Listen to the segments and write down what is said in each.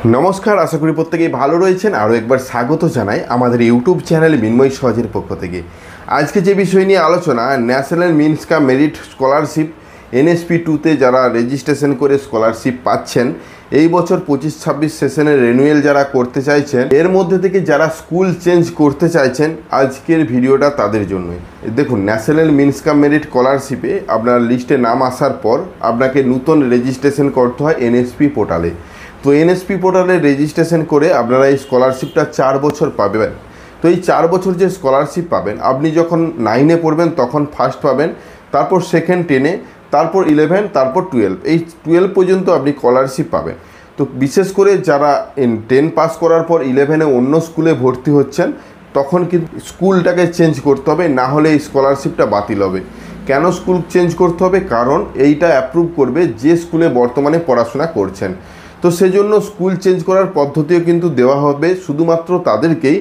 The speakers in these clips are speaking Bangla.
नमस्कार आशा करी प्रत्येकेই ভালো রয়েছেন। আরও একবার স্বাগত জানাই আমাদের ইউটিউব চ্যানেল মিনময় সহজের পক্ষ থেকে। আজকে যে বিষয় নিয়ে আলোচনা, National Means cum Merit Scholarship NSP 2তে যারা রেজিস্ট্রেশন করে স্কলারশিপ পাচ্ছেন, এই বছর 25-26 সেশনের রিনিউয়াল যারা করতে চাইছেন, এর মধ্যে থেকে যারা স্কুল চেঞ্জ করতে চাইছেন, আজকের ভিডিওটা তাদের জন্যই। দেখুন, ন্যাশনাল মিনস কাম মেরিট স্কলারশিপে আপনার লিস্টে নাম আসার পর আপনাকে নতুন রেজিস্ট্রেশন করতে হয় এনএসপি পোর্টালে। তো এনএসপি পোর্টালে রেজিস্ট্রেশন করে আপনারা এই স্কলারশিপটা 4 বছর পাবেন। তো এই 4 বছর যে স্কলারশিপ পাবেন, আপনি যখন 9-এ পড়বেন তখন ফার্স্ট পাবেন, তারপর সেকেন্ড 10-এ, তারপর 11, তারপর 12, এই 12 পর্যন্ত আপনি স্কলারশিপ পাবেন। তো বিশেষ করে যারা 10 পাস করার পর 11-এ অন্য স্কুলে ভর্তি হচ্ছেন, তখন কিন্তু স্কুলটাকে চেঞ্জ করতে হবে, না হলে এই স্কলারশিপটা বাতিল হবে। কেন স্কুল চেঞ্জ করতে হবে? কারণ এইটা অ্যাপ্রুভ করবে যে স্কুলে বর্তমানে পড়াশোনা করছেন। তো সেজন্য স্কুল চেঞ্জ করার পদ্ধতিও কিন্তু দেওয়া হবে শুধুমাত্র তাদেরকেই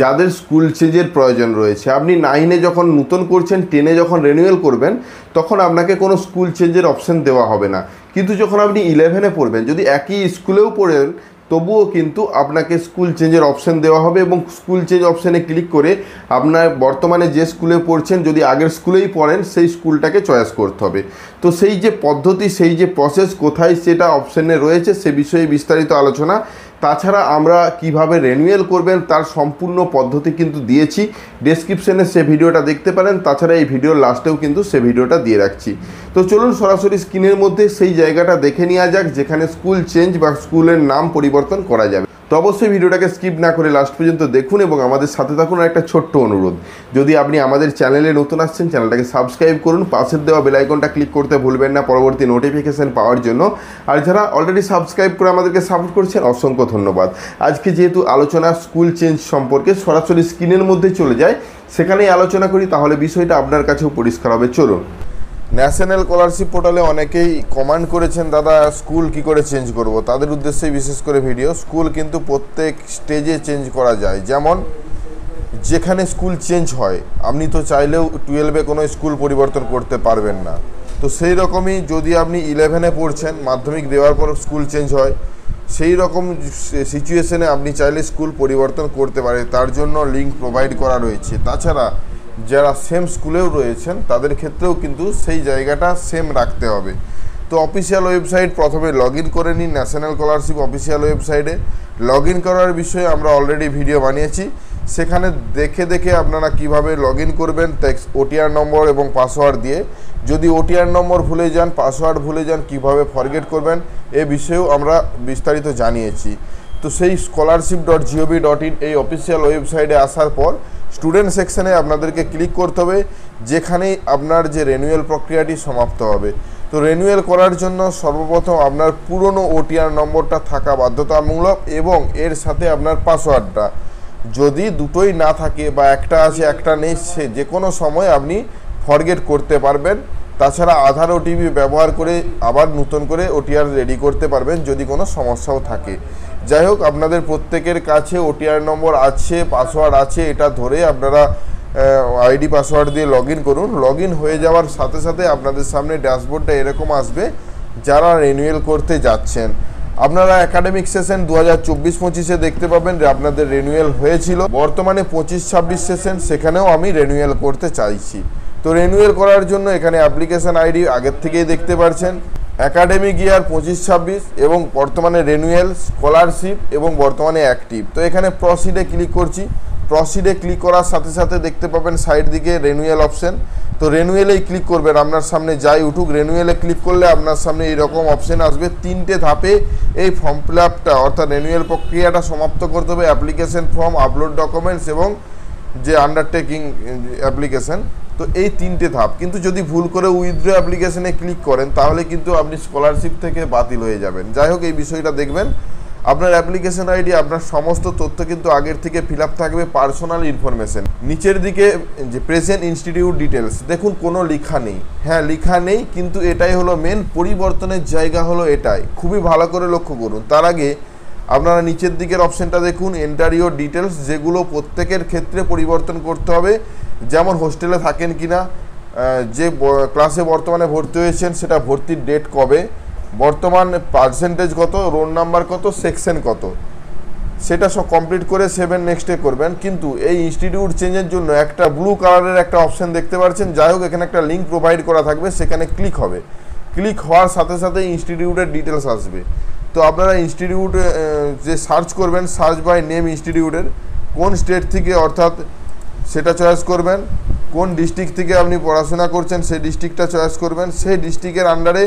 যাদের স্কুল চেঞ্জের প্রয়োজন রয়েছে। আপনি 9-এ যখন নতুন করছেন, 10-এ যখন রিনিউয়াল করবেন, তখন আপনাকে কোনো স্কুল চেঞ্জের অপশান দেওয়া হবে না। কিন্তু যখন আপনি 11-এ পড়বেন, যদি একই স্কুলেও পড়েন, তবুও কিন্তু আপনাকে স্কুল চেঞ্জের অপশান দেওয়া হবে এবং স্কুল চেঞ্জ অপশানে ক্লিক করে আপনার বর্তমানে যে স্কুলে পড়ছেন, যদি আগের স্কুলেই পড়েন, সেই স্কুলটাকে চয়েস করতে হবে। তো সেই যে পদ্ধতি, সেই যে প্রসেস কোথায় সেটা অপশানে রয়েছে, সে বিষয়ে বিস্তারিত আলোচনা। তাছাড়া আমরা কিভাবে রিনিউয়াল করবেন তার সম্পূর্ণ পদ্ধতি কিন্তু দিয়েছি, ডেসক্রিপশনে সে ভিডিওটা দেখতে পারেন। তাছাড়া এই ভিডিওর লাস্টেও কিন্তু সে ভিডিওটা দিয়ে রাখছি। তো চলুন সরাসরি স্ক্রিনের মধ্যে সেই জায়গাটা দেখে নেওয়া যাক যেখানে স্কুল চেঞ্জ বা স্কুলের নাম পরিবর্তন করা যাবে। তো অবশ্যই ভিডিওটাকে স্কিপ না করে লাস্ট পর্যন্ত দেখুন এবং আমাদের সাথে থাকুন। আর একটা ছোট্ট অনুরোধ, যদি আপনি আমাদের চ্যানেলে নতুন আসছেন, চ্যানেলটাকে সাবস্ক্রাইব করুন, পাশের দেওয়া বেল আইকনটা ক্লিক করতে ভুলবেন না পরবর্তী নোটিফিকেশান পাওয়ার জন্য। আর যারা অলরেডি সাবস্ক্রাইব করে আমাদেরকে সাপোর্ট করছেন, অসংখ্য ধন্যবাদ। আজকে যেহেতু আলোচনা স্কুল চেঞ্জ সম্পর্কে, সরাসরি স্ক্রিনের মধ্যে চলে যায়, সেখানেই আলোচনা করি, তাহলে বিষয়টা আপনার কাছেও পরিষ্কার হবে। চলুন। ন্যাশনাল স্কলারশিপ পোর্টালে অনেকেই কমেন্ট করেছেন, দাদা স্কুল কি করে চেঞ্জ করব। তাদের উদ্দেশ্যে বিশেষ করে ভিডিও। স্কুল কিন্তু প্রত্যেক স্টেজে চেঞ্জ করা যায়। যেমন যেখানে স্কুল চেঞ্জ হয়, আপনি তো চাইলেও 12-এ কোনো স্কুল পরিবর্তন করতে পারবেন না। তো সেই রকমই যদি আপনি 11-এ পড়ছেন, মাধ্যমিক দেওয়ার পর স্কুল চেঞ্জ হয়, সেই রকম সিচুয়েশনে আপনি চাইলে স্কুল পরিবর্তন করতে পারেন। তার জন্য লিঙ্ক প্রোভাইড করা রয়েছে। তাছাড়া যারা সেম স্কুলেও রয়েছেন, তাদের ক্ষেত্রেও কিন্তু সেই জায়গাটা সেম রাখতে হবে। তো অফিসিয়াল ওয়েবসাইট প্রথমে লগ ইন করে নিন। ন্যাশনাল স্কলারশিপ অফিসিয়াল ওয়েবসাইটে লগ ইন করার বিষয়ে আমরা অলরেডি ভিডিও বানিয়েছি। সেখানে দেখে আপনারা কিভাবে লগ ইন করবেন, ওটিআর নম্বর এবং পাসওয়ার্ড দিয়ে। যদি ওটিআর নম্বর ভুলে যান, পাসওয়ার্ড ভুলে যান, কিভাবে ফরগেট করবেন এ বিষয়েও আমরা বিস্তারিত জানিয়েছি। তো সেই scholarship.gov.in এই অফিসিয়াল ওয়েবসাইটে আসার পর স্টুডেন্ট সেকশনে আপনাদেরকে ক্লিক করতে হবে, যেখানেই আপনার যে রিনিউয়াল প্রক্রিয়াটি সমাপ্ত হবে। তো রিনিউয়াল করার জন্য সর্বপ্রথম আপনার পুরনো ওটিআর নম্বরটা থাকা বাধ্যতামূলক এবং এর সাথে আপনার পাসওয়ার্ডটা। যদি দুটোই না থাকে বা একটা আছে একটা নেই, সে যে কোনো সময় আপনি ফরগেট করতে পারবেন। তাছাড়া আধার ওটিপি ব্যবহার করে আবার নতুন করে ওটিআর রেডি করতে পারবেন যদি কোনো সমস্যাও থাকে। যাই হোক, আপনাদের প্রত্যেকের কাছে ওটিআর নম্বর আছে, পাসওয়ার্ড আছে, এটা ধরে আপনারা আইডি পাসওয়ার্ড দিয়ে লগ ইন করুন। লগ ইন হয়ে যাওয়ার সাথে সাথে আপনাদের সামনে ড্যাশবোর্ডটা এরকম আসবে। যারা রিনিউয়াল করতে যাচ্ছেন, আপনারা একাডেমিক সেশন 2024-25-এ দেখতে পাবেন যে আপনাদের রিনিউয়াল হয়েছিল। বর্তমানে 25-26 সেশন, সেখানেও আমি রিনিউয়াল করতে চাইছি। তো রিনিউয়াল করার জন্য এখানে অ্যাপ্লিকেশান আইডি আগের থেকেই দেখতে পাচ্ছেন, একাডেমিক ইয়ার 25-26 এবং বর্তমানে রিনিউয়াল স্কলারশিপ এবং বর্তমানে অ্যাক্টিভ। তো এখানে প্রসিডে ক্লিক করছি। প্রসিডে ক্লিক করার সাথে সাথে দেখতে পাবেন সাইড দিকে রিনিউয়াল অপশান। তো রিনিউয়ালেই ক্লিক করবেন। আপনার সামনে যাই উঠুক, রিনিউয়ালে ক্লিক করলে আপনার সামনে এইরকম অপশান আসবে। 3টে ধাপে এই ফর্ম ফিল আপটা অর্থাৎ রিনিউয়াল প্রক্রিয়াটা সমাপ্ত করতে হবে। অ্যাপ্লিকেশন ফর্ম, আপলোড ডকুমেন্টস এবং যে আন্ডারটেকিং অ্যাপ্লিকেশন। তো এই 3টে ধাপ। কিন্তু যদি ভুল করে উইথড্র অ্যাপ্লিকেশনে ক্লিক করেন, তাহলে কিন্তু আপনি স্কলারশিপ থেকে বাতিল হয়ে যাবেন। যাই হোক, এই বিষয়টা দেখবেন। আপনার অ্যাপ্লিকেশন আইডি, আপনার সমস্ত তথ্য কিন্তু আগের থেকে ফিল আপ থাকবে। পার্সোনাল ইনফরমেশন নিচের দিকে যে প্রেজেন্ট ইনস্টিটিউট ডিটেলস, দেখুন কোনো লেখা নেই। হ্যাঁ, লেখা নেই, কিন্তু এটাই হলো মেন পরিবর্তনের জায়গা, হলো এটাই। খুবই ভালো করে লক্ষ্য করুন। তার আগে আপনারা নিচের দিকের অপশানটা দেখুন, এন্টার ইউর ডিটেলস, যেগুলো প্রত্যেকের ক্ষেত্রে পরিবর্তন করতে হবে। যেমন হোস্টেলে থাকেন কিনা, যে ক্লাসে বর্তমানে ভর্তি হয়েছেন সেটা ভর্তির ডেট কবে, বর্তমান পার্সেন্টেজ কত, রোল নাম্বার কত, সেকশন কত, সেটা সব কমপ্লিট করে 7 নেক্সটে করবেন। কিন্তু এই ইনস্টিটিউট চেঞ্জের জন্য একটা ব্লু কালারের একটা অপশান দেখতে পাচ্ছেন। যাই হোক, এখানে একটা লিঙ্ক প্রোভাইড করা থাকবে, সেখানে ক্লিক হবে। ক্লিক হওয়ার সাথে সাথে ইনস্টিটিউটের ডিটেলস আসবে। তো আপনারা ইনস্টিটিউট যে সার্চ করবেন, সার্চ বাই নেম ইনস্টিটিউটের কোন স্টেট থেকে, অর্থাৎ সেটা চয়েস করবেন। কোন ডিস্ট্রিক্ট থেকে আপনি পড়াশোনা করছেন সেই ডিস্ট্রিক্টটা চয়েস করবেন। সেই ডিস্ট্রিক্টের আন্ডারে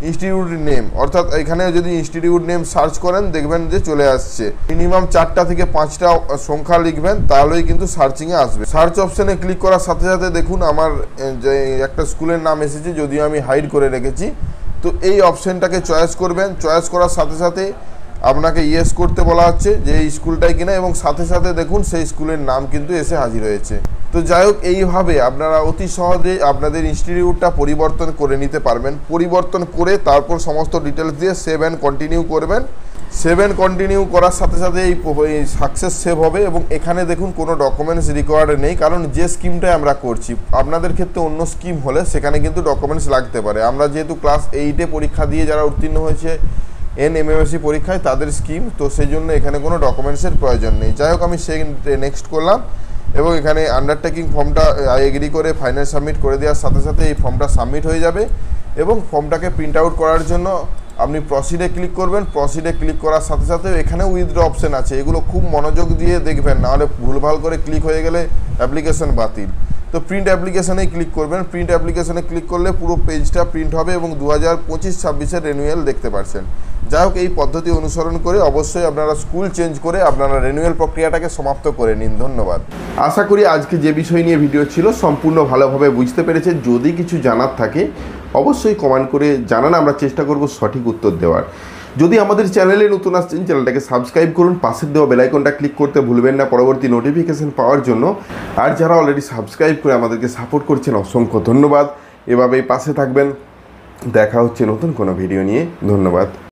ইনস্টিটিউট নেম, অর্থাৎ এখানে যদি ইনস্টিটিউট নেম সার্চ করেন দেখবেন যে চলে আসছে। মিনিমাম 4টা থেকে 5টা সংখ্যা লিখবেন, তাহলেই কিন্তু সার্চিংয়ে আসবে। সার্চ অপশানে ক্লিক করার সাথে সাথে দেখুন আমার যে একটা স্কুলের নাম এসেছে, যদিও আমি হাইড করে রেখেছি। তো এই অপশানটাকে চয়েস করবেন। চয়েস করার সাথে সাথে আপনাকে ইয়েস করতে বলা হচ্ছে যে এই স্কুলটাই কিনা, এবং সাথে সাথে দেখুন সেই স্কুলের নাম কিন্তু এসে হাজির হয়েছে। তো যাই হোক, এইভাবে আপনারা অতি সহজে আপনাদের ইনস্টিটিউটটা পরিবর্তন করে নিতে পারবেন। পরিবর্তন করে তারপর সমস্ত ডিটেলস দিয়ে সেভ অ্যান্ড কন্টিনিউ করবেন। সেভ অ্যান্ড কন্টিনিউ করার সাথে সাথে এই সাকসেস সেভ হবে। এবং এখানে দেখুন কোনো ডকুমেন্টস রিকোয়ার্ড নেই, কারণ যে স্কিমটাই আমরা করছি, আপনাদের ক্ষেত্রে অন্য স্কিম হলে সেখানে কিন্তু ডকুমেন্টস লাগতে পারে। আমরা যেহেতু ক্লাস 8-এ পরীক্ষা দিয়ে যারা উত্তীর্ণ হয়েছে NMMSC পরীক্ষায়, তাদের স্কিম, তো সেই জন্য এখানে কোনো ডকুমেন্টসের প্রয়োজন নেই। যাই হোক, আমি সেই নেক্সট করলাম এবং এখানে আন্ডারটেকিং ফর্মটা এগ্রি করে ফাইনাল সাবমিট করে দেওয়ার সাথে সাথে এই ফর্মটা সাবমিট হয়ে যাবে। এবং ফর্মটাকে প্রিন্ট আউট করার জন্য আপনি প্রসিডে ক্লিক করবেন। প্রসিডে ক্লিক করার সাথে সাথে এখানে উইথড্র অপশান আছে, এগুলো খুব মনোযোগ দিয়ে দেখবেন, নাহলে ভুলভাল করে ক্লিক হয়ে গেলে অ্যাপ্লিকেশন বাতিল। তো প্রিন্ট অ্যাপ্লিকেশানেই ক্লিক করবেন। প্রিন্ট অ্যাপ্লিকেশানে ক্লিক করলে পুরো পেজটা প্রিন্ট হবে এবং 2025-26-এর রেনুয়াল দেখতে পাচ্ছেন। যাই হোক, এই পদ্ধতি অনুসরণ করে অবশ্যই আপনারা স্কুল চেঞ্জ করে আপনারা রেনুয়াল প্রক্রিয়াটাকে সমাপ্ত করে নিন। ধন্যবাদ। আশা করি আজকে যে বিষয় নিয়ে ভিডিও ছিল সম্পূর্ণ ভালোভাবে বুঝতে পেরেছেন। যদি কিছু জানার থাকে অবশ্যই কমেন্ট করে জানান, আমরা চেষ্টা করব সঠিক উত্তর দেওয়ার। যদি আমাদের চ্যানেলে নতুন আসছেন, চ্যানেলটাকে সাবস্ক্রাইব করুন, পাশের দেওয়া বেল আইকনটা ক্লিক করতে ভুলবেন না পরবর্তী নোটিফিকেশন পাওয়ার জন্য। আর যারা অলরেডি সাবস্ক্রাইব করে আমাদেরকে সাপোর্ট করছেন, অসংখ্য ধন্যবাদ। এভাবেই পাশে থাকবেন। দেখা হচ্ছে নতুন কোনো ভিডিও নিয়ে। ধন্যবাদ।